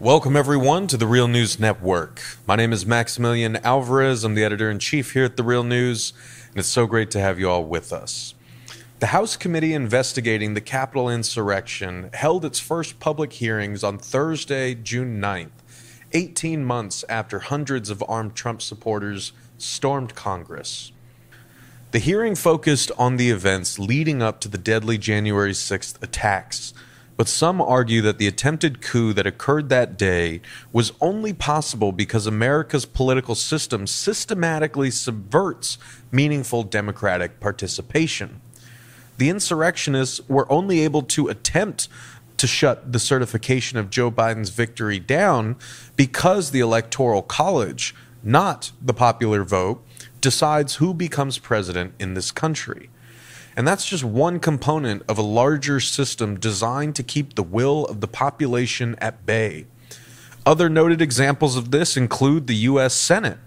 Welcome, everyone, to the Real News Network. My name is Maximillian Alvarez. I'm the editor-in-chief here at the Real News, and it's so great to have you all with us. The House Committee investigating the Capitol insurrection held its first public hearings on Thursday, June 9th, 18 months after hundreds of armed Trump supporters stormed Congress. The hearing focused on the events leading up to the deadly January 6th attacks, but some argue that the attempted coup that occurred that day was only possible because America's political system systematically subverts meaningful democratic participation. The insurrectionists were only able to attempt to shut the certification of Joe Biden's victory down because the Electoral College, not the popular vote, decides who becomes president in this country. And that's just one component of a larger system designed to keep the will of the population at bay. Other noted examples of this include the U.S. Senate.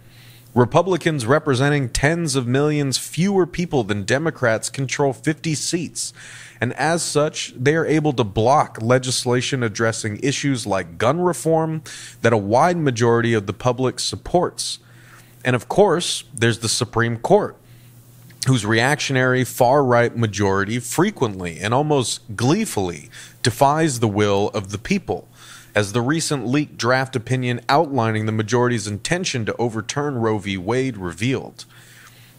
Republicans representing tens of millions fewer people than Democrats control 50 seats. And as such, they are able to block legislation addressing issues like gun reform that a wide majority of the public supports. And of course, there's the Supreme Court, whose reactionary far-right majority frequently and almost gleefully defies the will of the people, as the recent leaked draft opinion outlining the majority's intention to overturn Roe v. Wade revealed.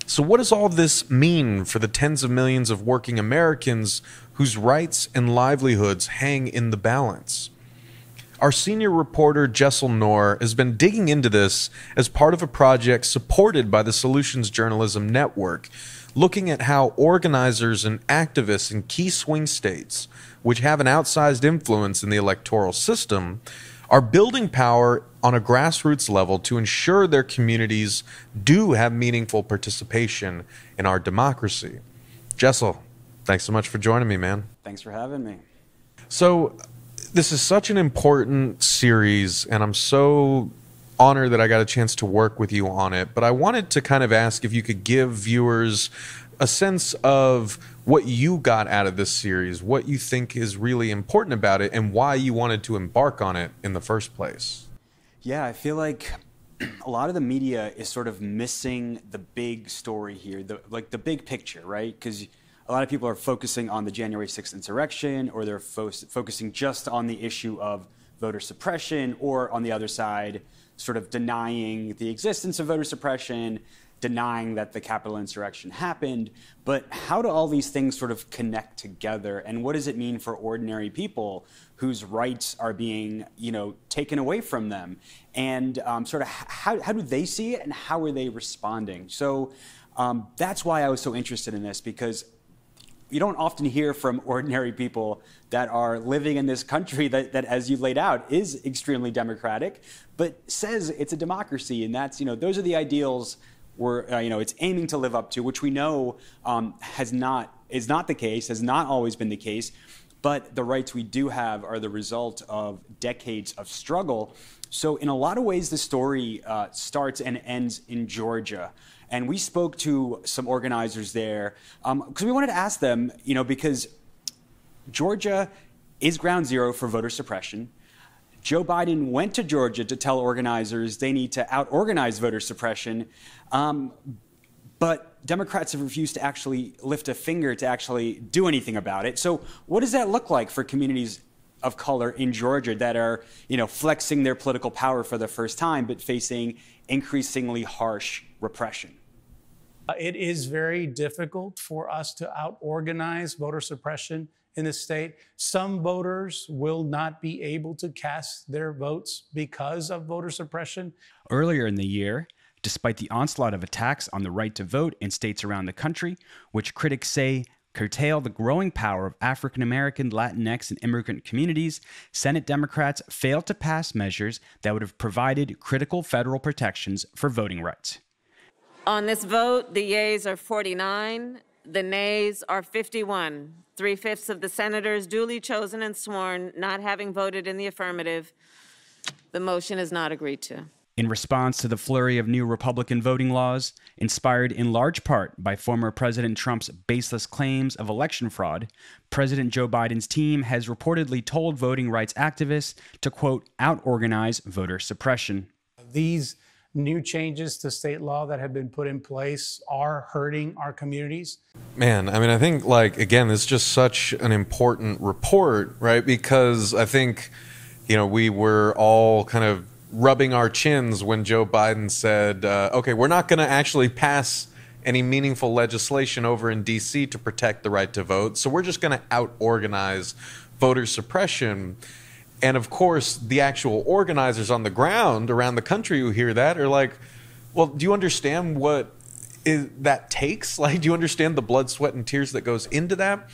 So what does all this mean for the tens of millions of working Americans whose rights and livelihoods hang in the balance? Our senior reporter, Jaisal Noor, has been digging into this as part of a project supported by the Solutions Journalism Network, looking at how organizers and activists in key swing states, which have an outsized influence in the electoral system, are building power on a grassroots level to ensure their communities do have meaningful participation in our democracy. Jaisal, thanks so much for joining me, man. Thanks for having me. So, this is such an important series, and I'm so honored that I got a chance to work with you on it. But I wanted to kind of ask if you could give viewers a sense of what you got out of this series, what you think is really important about it, and why you wanted to embark on it in the first place. Yeah, I feel like a lot of the media is sort of missing the big story here, the big picture, right? Because a lot of people are focusing on the January 6th insurrection, or they're focusing just on the issue of voter suppression, or on the other side, sort of denying the existence of voter suppression, denying that the Capitol insurrection happened. But how do all these things sort of connect together? And what does it mean for ordinary people whose rights are being, taken away from them? And sort of how do they see it, and how are they responding? So that's why I was so interested in this, because you don't often hear from ordinary people that are living in this country that as you laid out, is extremely democratic, but says it's a democracy. And that's, those are the ideals it's aiming to live up to, which we know is not the case, has not always been the case. But the rights we do have are the result of decades of struggle. So in a lot of ways, the story starts and ends in Georgia. And we spoke to some organizers there because we wanted to ask them, because Georgia is ground zero for voter suppression. Joe Biden went to Georgia to tell organizers they need to out-organize voter suppression. But Democrats have refused to actually lift a finger to actually do anything about it. So what does that look like for communities of color in Georgia that are, flexing their political power for the first time, but facing increasingly harsh repression? It is very difficult for us to out-organize voter suppression in the state. Some voters will not be able to cast their votes because of voter suppression. Earlier in the year, despite the onslaught of attacks on the right to vote in states around the country, which critics say curtail the growing power of African American, Latinx, and immigrant communities, Senate Democrats failed to pass measures that would have provided critical federal protections for voting rights. On this vote, the yeas are 49, the nays are 51. 3/5 of the senators duly chosen and sworn not having voted in the affirmative. The motion is not agreed to. In response to the flurry of new Republican voting laws, inspired in large part by former President Trump's baseless claims of election fraud, President Joe Biden's team has reportedly told voting rights activists to, quote, out-organize voter suppression. These new changes to state law that have been put in place are hurting our communities. Man, I mean, I think, like, again, it's just such an important report, right? Because I think, you know, we were all kind of rubbing our chins when Joe Biden said, okay, we're not going to actually pass any meaningful legislation over in D.C. to protect the right to vote, so we're just going to out-organize voter suppression. And, of course, the actual organizers on the ground around the country who hear that are like, well, do you understand what that takes? Like, do you understand the blood, sweat, and tears that goes into that?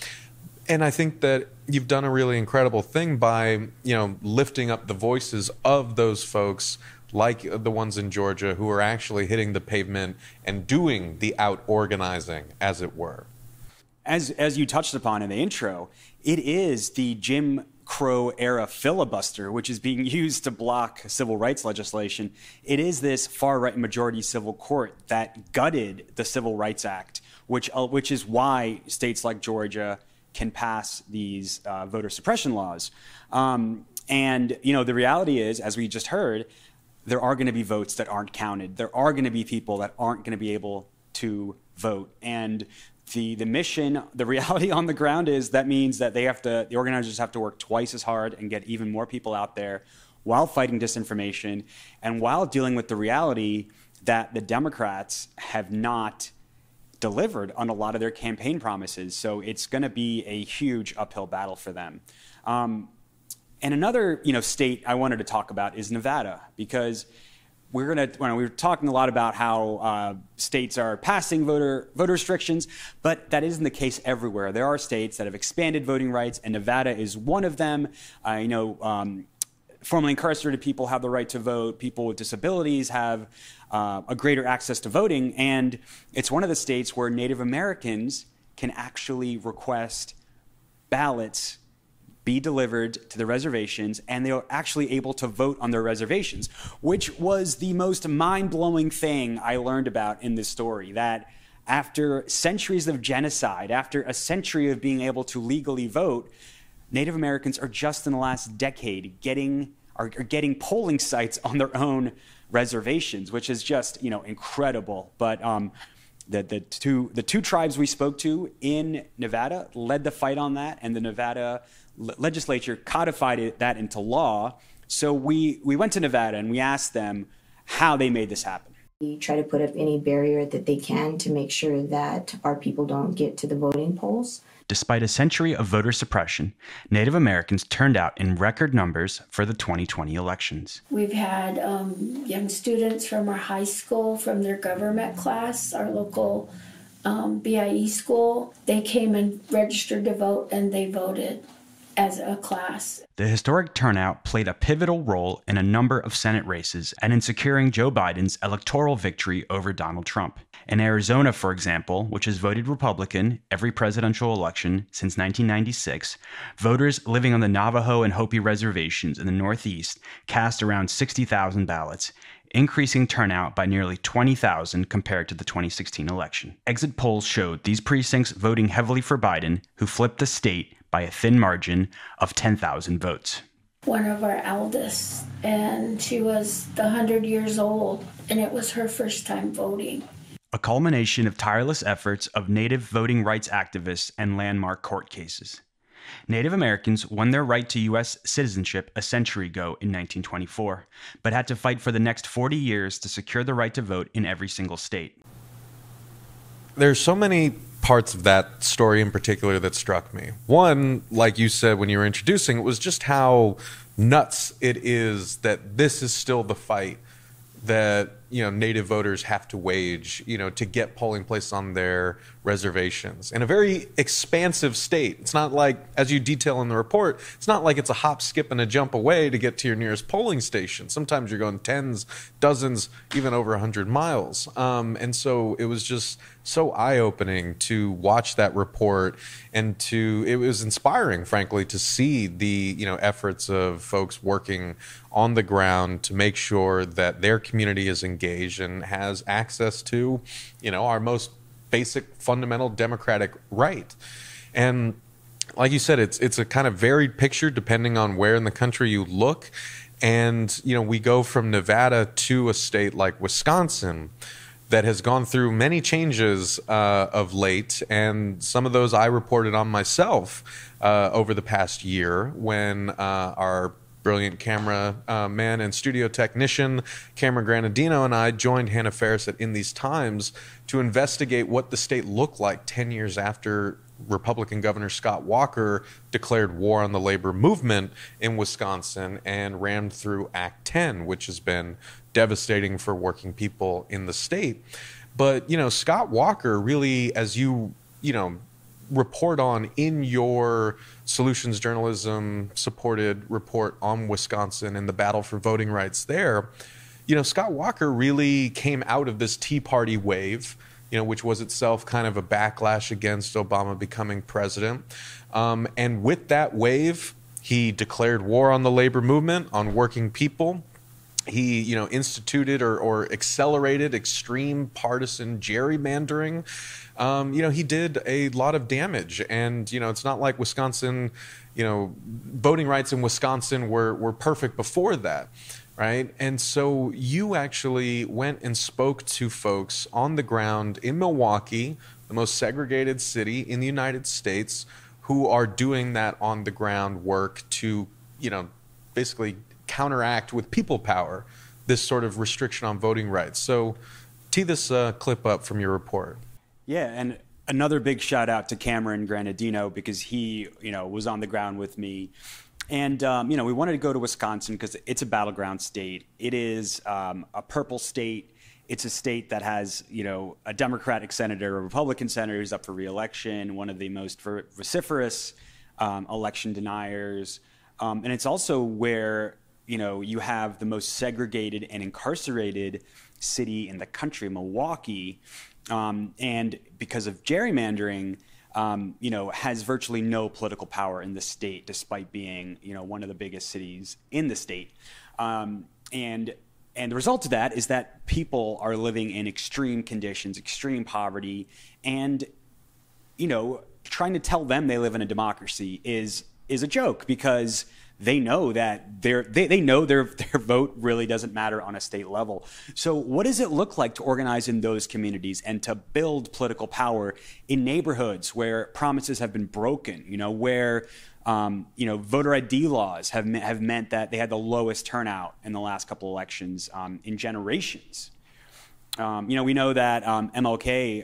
And I think that you've done a really incredible thing by, you know, lifting up the voices of those folks like the ones in Georgia who are actually hitting the pavement and doing the out-organizing, as it were. As you touched upon in the intro, it is the Jim Crow era filibuster, which is being used to block civil rights legislation. It is this far-right majority civil court that gutted the Civil Rights Act, which is why states like Georgia can pass these voter suppression laws. And, you know, the reality is, as we just heard, there are going to be votes that aren't counted. There are going to be people that aren't going to be able to vote. And the mission, the reality on the ground is that means that the organizers have to work twice as hard and get even more people out there while fighting disinformation and while dealing with the reality that the Democrats have not delivered on a lot of their campaign promises. So it's going to be a huge uphill battle for them. And another, you know, state I wanted to talk about is Nevada, because we were talking a lot about how states are passing voter restrictions, but that isn't the case everywhere. There are states that have expanded voting rights, and Nevada is one of them. Formerly incarcerated people have the right to vote. People with disabilities have a greater access to voting. And it's one of the states where Native Americans can actually request ballots be delivered to the reservations, and they are actually able to vote on their reservations, which was the most mind-blowing thing I learned about in this story, that after centuries of genocide, after a century of being able to legally vote, Native Americans are just in the last decade getting polling sites on their own reservations, which is just, you know, incredible. But the two tribes we spoke to in Nevada led the fight on that, and the Nevada legislature codified that into law. So we went to Nevada and we asked them how they made this happen. We try to put up any barrier that they can to make sure that our people don't get to the voting polls. Despite a century of voter suppression, Native Americans turned out in record numbers for the 2020 elections. We've had young students from our high school, from their government class, our local BIE school. They came and registered to vote, and they voted as a class. The historic turnout played a pivotal role in a number of Senate races and in securing Joe Biden's electoral victory over Donald Trump. In Arizona, for example, which has voted Republican every presidential election since 1996, voters living on the Navajo and Hopi reservations in the Northeast cast around 60,000 ballots, increasing turnout by nearly 20,000 compared to the 2016 election. Exit polls showed these precincts voting heavily for Biden, who flipped the state by a thin margin of 10,000 votes. One of our eldest, and she was 100 years old, and it was her first time voting. A culmination of tireless efforts of Native voting rights activists and landmark court cases. Native Americans won their right to U.S. citizenship a century ago in 1924, but had to fight for the next 40 years to secure the right to vote in every single state. There's so many parts of that story in particular that struck me. One, like you said when you were introducing, it was just how nuts it is that this is still the fight that, you know, Native voters have to wage, you know, to get polling places on their reservations in a very expansive state. It's not like, as you detail in the report, it's not like it's a hop, skip, and a jump away to get to your nearest polling station. Sometimes you're going tens, dozens, even over 100 miles. And so it was just so eye-opening to watch that report, and it was inspiring, frankly, to see the efforts of folks working on the ground to make sure that their community is engaged and has access to our most basic fundamental democratic right. And like you said, it's a kind of varied picture depending on where in the country you look. And we go from Nevada to a state like Wisconsin that has gone through many changes of late, and some of those I reported on myself over the past year when our brilliant camera man and studio technician Cameron Granadino and I joined Hannah Ferris at In These Times to investigate what the state looked like 10 years after Republican Governor Scott Walker declared war on the labor movement in Wisconsin and rammed through Act 10, which has been devastating for working people in the state. But, Scott Walker really, as you report on in your solutions journalism supported report on Wisconsin and the battle for voting rights there, Scott Walker really came out of this Tea Party wave, which was itself kind of a backlash against Obama becoming president. And with that wave, he declared war on the labor movement, on working people. He, instituted or accelerated extreme partisan gerrymandering. He did a lot of damage. And, it's not like Wisconsin, voting rights in Wisconsin were perfect before that. Right. And so you actually went and spoke to folks on the ground in Milwaukee, the most segregated city in the United States, who are doing that on the ground work to, basically counteract with people power this sort of restriction on voting rights. So tee this clip up from your report. Yeah. And another big shout out to Cameron Granadino, because he, was on the ground with me. And, we wanted to go to Wisconsin because it's a battleground state. It is a purple state. It's a state that has, a Democratic senator, a Republican senator who's up for re-election, one of the most vociferous election deniers. And it's also where, you have the most segregated and incarcerated city in the country, Milwaukee. And because of gerrymandering, has virtually no political power in the state, despite being, one of the biggest cities in the state. And the result of that is that people are living in extreme conditions, extreme poverty, and, trying to tell them they live in a democracy is a joke, because they know that their vote really doesn't matter on a state level. So what does it look like to organize in those communities and to build political power in neighborhoods where promises have been broken, where voter ID laws have meant that they had the lowest turnout in the last couple elections in generations. We know that MLK,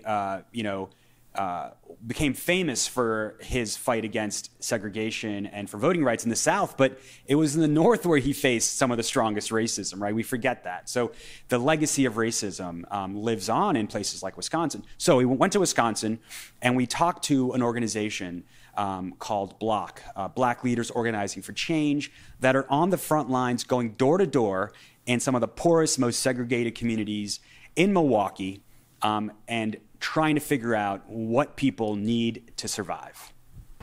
became famous for his fight against segregation and for voting rights in the South, but it was in the North where he faced some of the strongest racism, right? We forget that. So the legacy of racism lives on in places like Wisconsin. So we went to Wisconsin and we talked to an organization called BLOC, Black Leaders Organizing for Change, that are on the front lines going door to door in some of the poorest, most segregated communities in Milwaukee, and trying to figure out what people need to survive.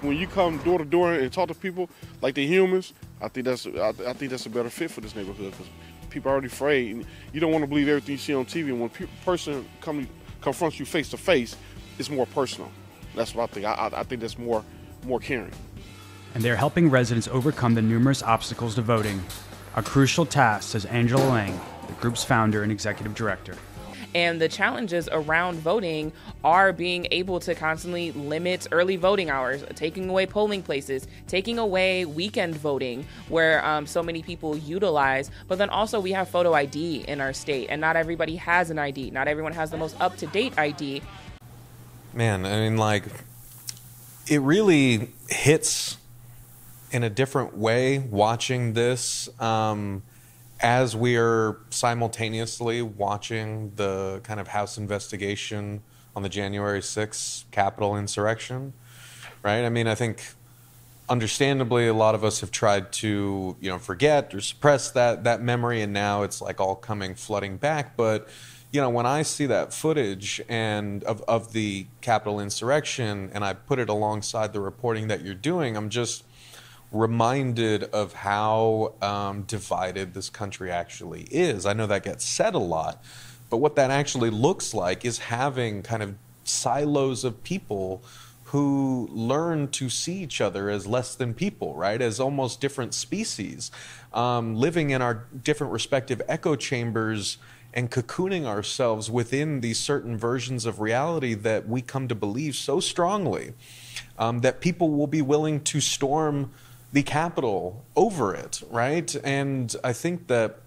When you come door to door and talk to people like they're humans, I think that's a better fit for this neighborhood, because people are already afraid. And you don't want to believe everything you see on TV. And when a person confronts you face to face, it's more personal. That's what I think. I think that's more caring. And they're helping residents overcome the numerous obstacles to voting. A crucial task, says Angela Lang, the group's founder and executive director. And the challenges around voting are being able to constantly limit early voting hours, taking away polling places, taking away weekend voting, where so many people utilize. But then also we have photo ID in our state, and not everybody has an ID. Not everyone has the most up-to-date ID. Man, I mean, it really hits in a different way watching this. As we are simultaneously watching the kind of House investigation on the January 6th Capitol insurrection, right? I mean, I think understandably a lot of us have tried to, forget or suppress that memory, and now it's all coming flooding back. But, when I see that footage and of the Capitol insurrection, and I put it alongside the reporting that you're doing, I'm just reminded of how divided this country actually is. I know that gets said a lot, but what that actually looks like is having kind of silos of people who learn to see each other as less than people, right? As almost different species, living in our different respective echo chambers and cocooning ourselves within these certain versions of reality that we come to believe so strongly that people will be willing to storm the Capitol over it, right? And I think that,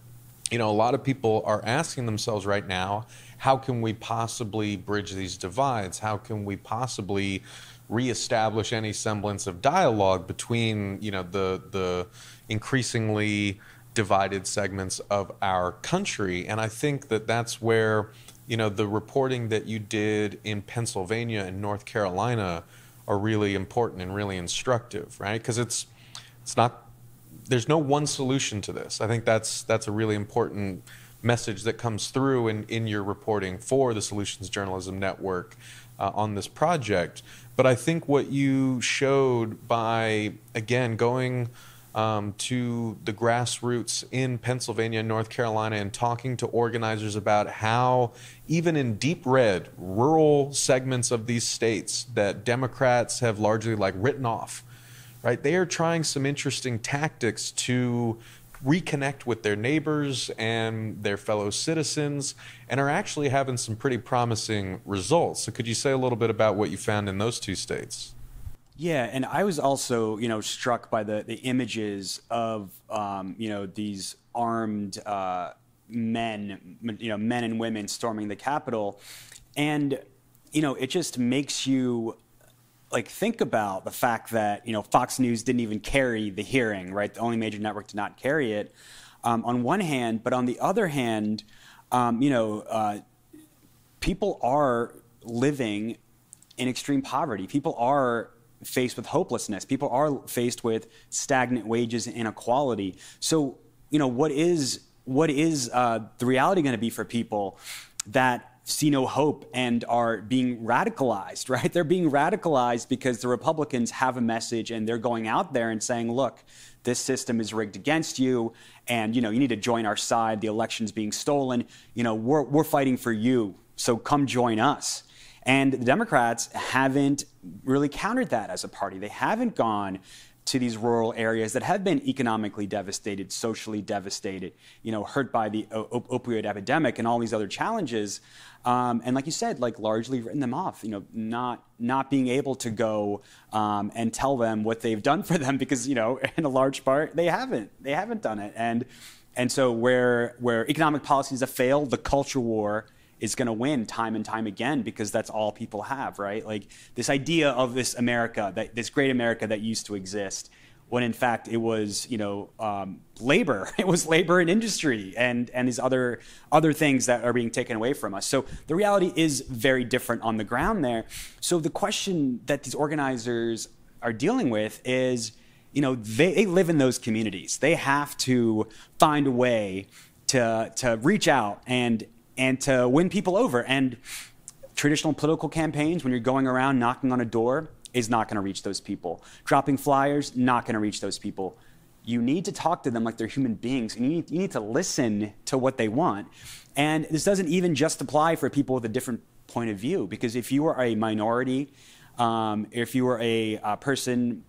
a lot of people are asking themselves right now, how can we possibly bridge these divides? How can we possibly reestablish any semblance of dialogue between, the increasingly divided segments of our country? And I think that that's where, the reporting that you did in Pennsylvania and North Carolina are really important and really instructive, right? Because it's not, there's no one solution to this. I think that's a really important message that comes through in your reporting for the Solutions Journalism Network on this project. But I think what you showed by, again, going to the grassroots in Pennsylvania and North Carolina and talking to organizers about how even in deep red, rural segments of these states that Democrats have largely written off, right? They are trying some interesting tactics to reconnect with their neighbors and their fellow citizens, and are actually having some pretty promising results. So could you say a little bit about what you found in those two states? Yeah, and I was also, struck by the images of, these armed men, men and women storming the Capitol, and it just makes you think about the fact that Fox News didn't even carry the hearing, right? The only major network to not carry it. On one hand, but on the other hand, people are living in extreme poverty. People are faced with hopelessness. People are faced with stagnant wages and inequality. So, what is the reality going to be for people that see no hope and are being radicalized, right? They're being radicalized because the Republicans have a message and they're going out there and saying, look, this system is rigged against you, and you need to join our side. The election's being stolen. We're fighting for you, so come join us. And the Democrats haven't really countered that as a party. They haven't gone to these rural areas that have been economically devastated, socially devastated, hurt by the opioid epidemic and all these other challenges. And like you said, largely written them off, not being able to go and tell them what they've done for them because, in a large part, they haven't done it. And so where economic policies have failed, the culture war is going to win time and time again because that's all people have, right? This idea of this America, this great America that used to exist, when in fact it was, labor. It was labor and industry and these other things that are being taken away from us. So the reality is very different on the ground there. So the question that these organizers are dealing with is, they live in those communities. They have to find a way to reach out and to win people over. And traditional political campaigns, when you're going around knocking on a door, is not going to reach those people. Dropping flyers, not going to reach those people. You need to talk to them like they're human beings, and you need to listen to what they want. And this doesn't even just apply for people with a different point of view, because if you are a minority, if you are a person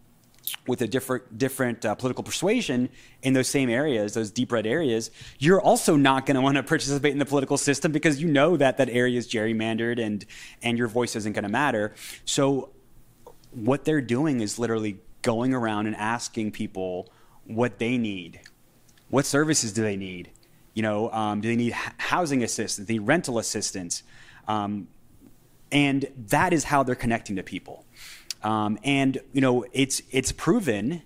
with a different political persuasion in those same areas, those deep red areas, you're also not going to want to participate in the political system because you know that area is gerrymandered and your voice isn't going to matter. So what they're doing is literally going around and asking people what they need. What services do they need? Do they need housing assistance? Do they need rental assistance? And that is how they're connecting to people. It's proven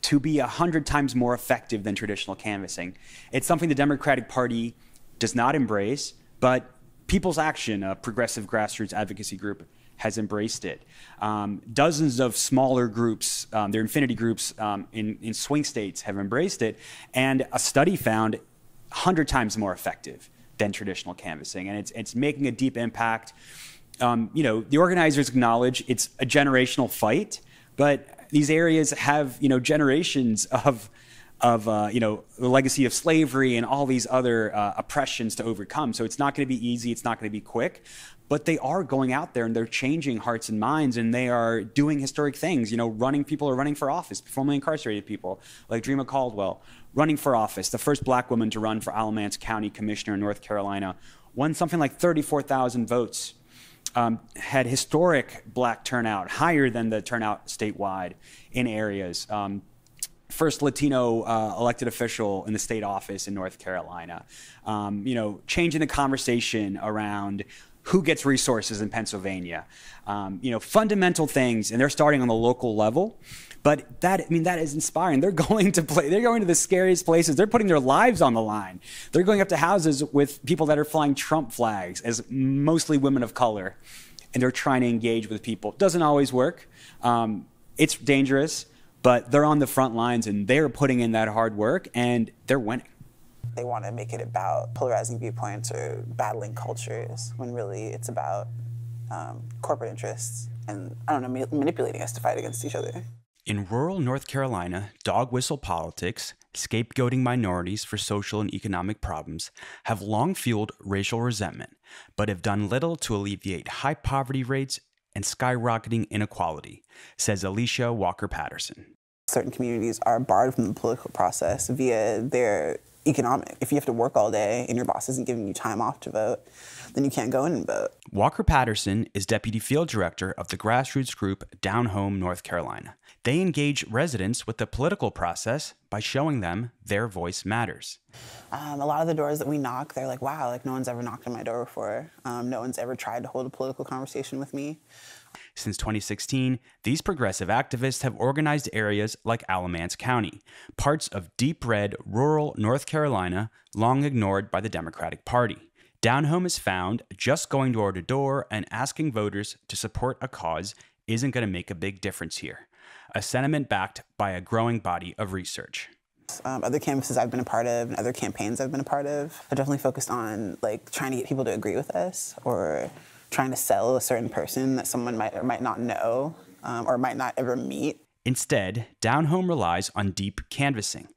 to be 100 times more effective than traditional canvassing. It's something the Democratic Party does not embrace, but People's Action, a progressive grassroots advocacy group, has embraced it. Dozens of smaller groups, their infinity groups in swing states have embraced it, and a study found 100 times more effective than traditional canvassing, and it's making a deep impact. The organizers acknowledge it's a generational fight, but these areas have generations of the legacy of slavery and all these other oppressions to overcome. So it's not going to be easy. It's not going to be quick. But they are going out there and they're changing hearts and minds, and they are doing historic things. People are running for office, formerly incarcerated people like Dreama Caldwell, running for office. The first black woman to run for Alamance County Commissioner in North Carolina, won something like 34,000 votes. Had historic black turnout, higher than the turnout statewide in areas. First Latino elected official in the state office in North Carolina. Changing the conversation around who gets resources in Pennsylvania. Fundamental things, and they're starting on the local level. But that is inspiring. They're going to the scariest places. They're putting their lives on the line. They're going up to houses with people that are flying Trump flags, as mostly women of color, and they're trying to engage with people. Doesn't always work. It's dangerous, but they're on the front lines and they're putting in that hard work, and they're winning. They want to make it about polarizing viewpoints or battling cultures, when really it's about corporate interests and, manipulating us to fight against each other. In rural North Carolina, dog whistle politics, scapegoating minorities for social and economic problems, have long fueled racial resentment, but have done little to alleviate high poverty rates and skyrocketing inequality, says Alicia Walker-Patterson. Certain communities are barred from the political process via their economic. If you have to work all day and your boss isn't giving you time off to vote, then you can't go in and vote. Walker-Patterson is deputy field director of the grassroots group Down Home, North Carolina. They engage residents with the political process by showing them their voice matters. A lot of the doors that we knock, they're like, wow, no one's ever knocked on my door before. No one's ever tried to hold a political conversation with me. Since 2016, these progressive activists have organized areas like Alamance County, parts of deep red rural North Carolina long ignored by the Democratic Party. Down Home has found just going door to door and asking voters to support a cause isn't going to make a big difference here, a sentiment backed by a growing body of research. Other canvases I've been a part of and other campaigns I've been a part of are definitely focused on trying to get people to agree with us, or trying to sell a certain person that someone might or might not know or might not ever meet. Instead, Down Home relies on deep canvassing.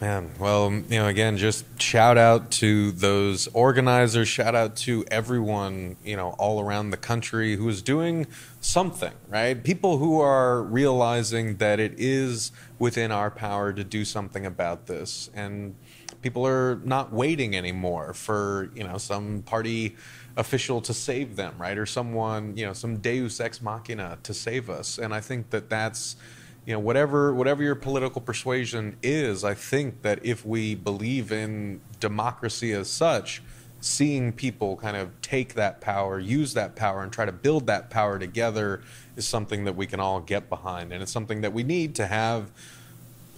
Man, well, again, just shout out to those organizers, shout out to everyone, all around the country who is doing something, right? People who are realizing that it is within our power to do something about this. And people are not waiting anymore for, some party official to save them, right? Or someone, some deus ex machina to save us. And I think that that's, whatever your political persuasion is, I think that if we believe in democracy as such, seeing people kind of take that power, use that power, and try to build that power together is something that we can all get behind. And it's something that we need to have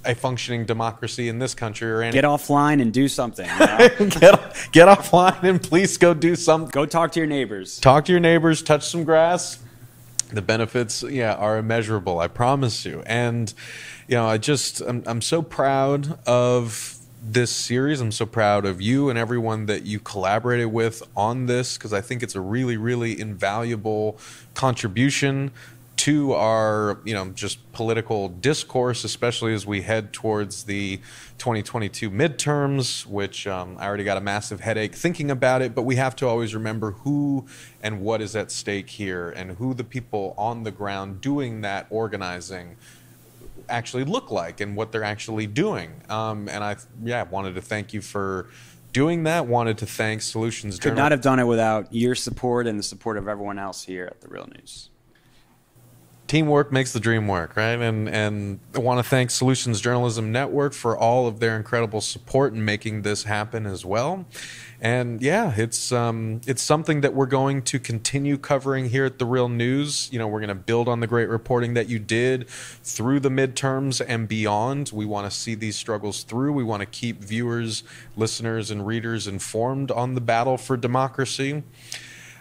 a functioning democracy in this country. Or get offline and do something. Get offline and please go do something. Go talk to your neighbors. Talk to your neighbors, touch some grass. The benefits, are immeasurable, I promise you. And, I'm so proud of this series. I'm so proud of you and everyone that you collaborated with on this, because I think it's a really, really invaluable contribution to our, just political discourse, especially as we head towards the 2022 midterms, which I already got a massive headache thinking about it, but we have to always remember who and what is at stake here and who the people on the ground doing that organizing actually look like and what they're actually doing. And I wanted to thank you for doing that. Wanted to thank Solutions Could not have done it without your support and the support of everyone else here at The Real News. Teamwork makes the dream work, right? And I want to thank Solutions Journalism Network for all of their incredible support in making this happen as well. And it's something that we're going to continue covering here at The Real News. We're going to build on the great reporting that you did through the midterms and beyond. We want to see these struggles through. We want to keep viewers, listeners, and readers informed on the battle for democracy.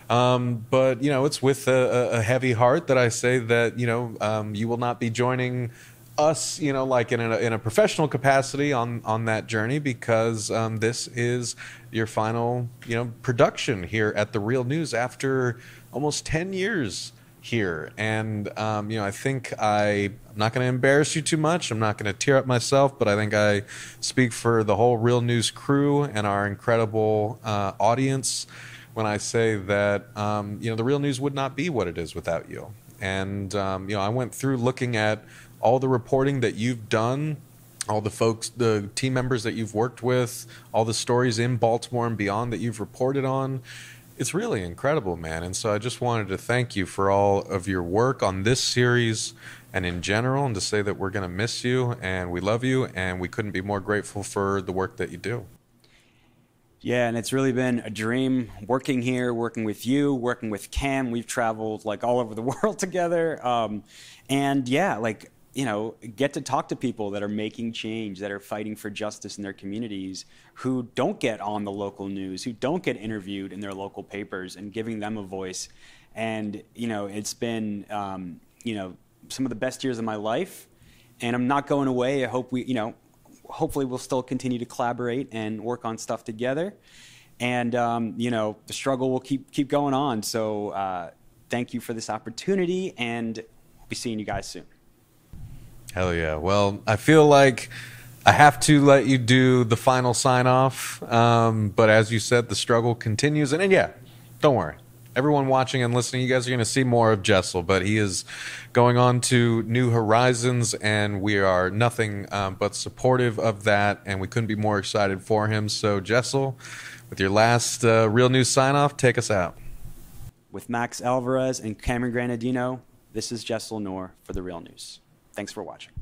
But, it's with a heavy heart that I say that, you will not be joining us, you know, like in a professional capacity on that journey, because this is your final, you know, production here at The Real News after almost 10 years here. And, you know, I think I'm not going to embarrass you too much. I'm not going to tear up myself, but I think I speak for the whole Real News crew and our incredible audience when I say that, you know, The Real News would not be what it is without you. And, you know, I went through looking at all the reporting that you've done, all the folks, the team members that you've worked with, all the stories in Baltimore and beyond that you've reported on. It's really incredible, man. And so I just wanted to thank you for all of your work on this series and in general, and to say that we're going to miss you and we love you, and we couldn't be more grateful for the work that you do. Yeah, and it's really been a dream working here, working with you, working with Cam. We've traveled like all over the world together. And yeah, like, you know, get to talk to people that are making change, that are fighting for justice in their communities, who don't get on the local news, who don't get interviewed in their local papers, and giving them a voice. And, you know, it's been, you know, some of the best years of my life, and I'm not going away. I hope we, you know, hopefully we'll still continue to collaborate and work on stuff together. And, you know, the struggle will keep going on. So thank you for this opportunity, and we'll be seeing you guys soon. Hell yeah. Well, I feel like I have to let you do the final sign off. But as you said, the struggle continues. And yeah, don't worry. Everyone watching and listening, you guys are going to see more of Jaisal, but he is going on to new horizons, and we are nothing but supportive of that, and we couldn't be more excited for him. So, Jaisal, with your last Real News sign-off, take us out. With Max Alvarez and Cameron Granadino, this is Jaisal Noor for The Real News. Thanks for watching.